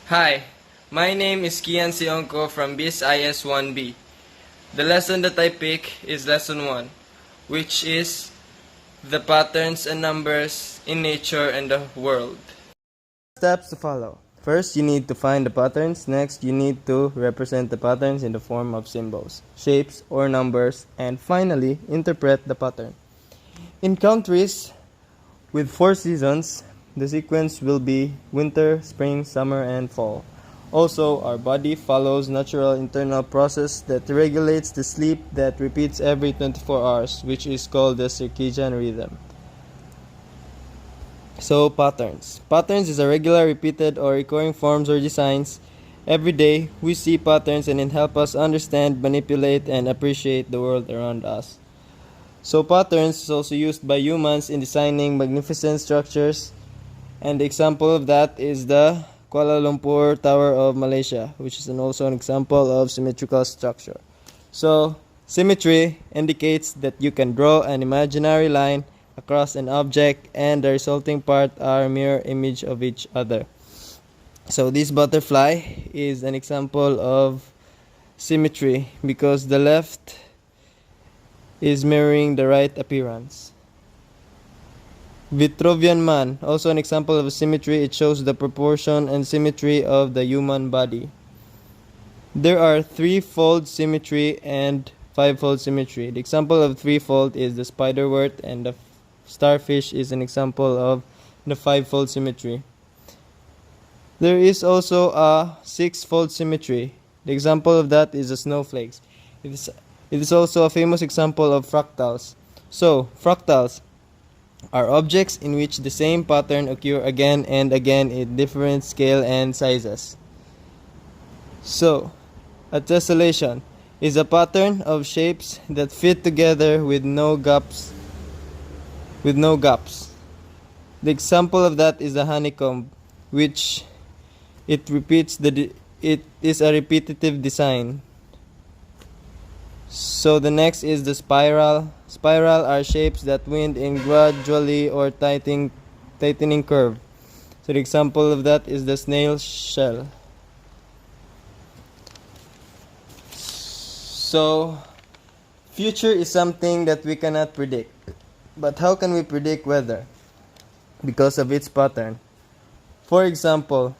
Hi, my name is Kian Sionko from BIS IS 1B. The lesson that I pick is lesson 1, which is the patterns and numbers in nature and the world. Steps to follow. First, you need to find the patterns. Next, you need to represent the patterns in the form of symbols, shapes, or numbers. And finally, interpret the pattern. In countries with 4 seasons, the sequence will be winter, spring, summer, and fall. Also, our body follows natural internal process that regulates the sleep that repeats every 24 hours, which is called the circadian rhythm. So, patterns. Patterns is a regular, repeated, or recurring forms or designs. Every day, we see patterns and it helps us understand, manipulate, and appreciate the world around us. So, patterns is also used by humans in designing magnificent structures, and the example of that is the Kuala Lumpur Tower of Malaysia, which is also an example of symmetrical structure. So, symmetry indicates that you can draw an imaginary line across an object and the resulting part are a mirror image of each other. So, this butterfly is an example of symmetry because the left is mirroring the right appearance. Vitruvian Man, also an example of symmetry. It shows the proportion and symmetry of the human body. There are threefold symmetry and fivefold symmetry. The example of threefold is the spiderwort, and the starfish is an example of the fivefold symmetry. There is also a sixfold symmetry. The example of that is the snowflakes. It is also a famous example of fractals. So, fractals are objects in which the same pattern occur again and again in different scale and sizes. So, a tessellation is a pattern of shapes that fit together with no gaps. The example of that is a honeycomb, which it is a repetitive design. So the next is the spiral. Spiral are shapes that wind in gradually or tightening curve. So the example of that is the snail shell. So future is something that we cannot predict. But how can we predict weather? Because of its pattern. For example,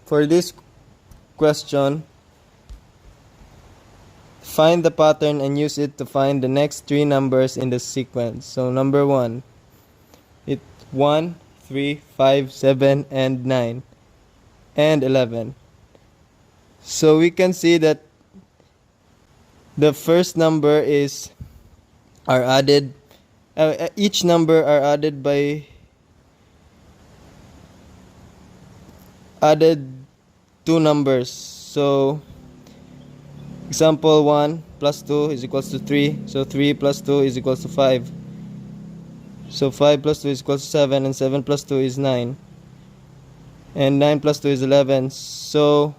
for this question, find the pattern and use it to find the next 3 numbers in the sequence. So number 1, 1, 3, 5, 7, and 9, and 11. So we can see that the first number are added. Each number are added by 2 numbers. So example 1 plus 2 is equals to 3. So 3 plus 2 is equals to 5. So 5 plus 2 is equals to 7, and 7 plus 2 is 9. And 9 plus 2 is 11. So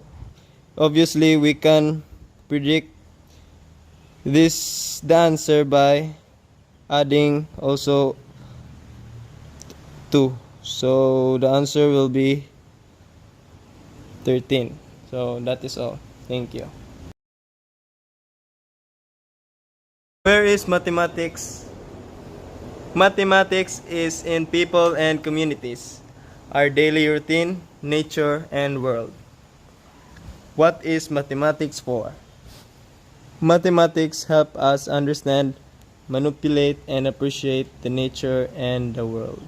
obviously we can predict the answer by adding also 2. So the answer will be 13. So that is all. Thank you. Where is mathematics? Mathematics is in people and communities, our daily routine, nature, and world. What is mathematics for? Mathematics help us understand, manipulate, and appreciate the nature and the world.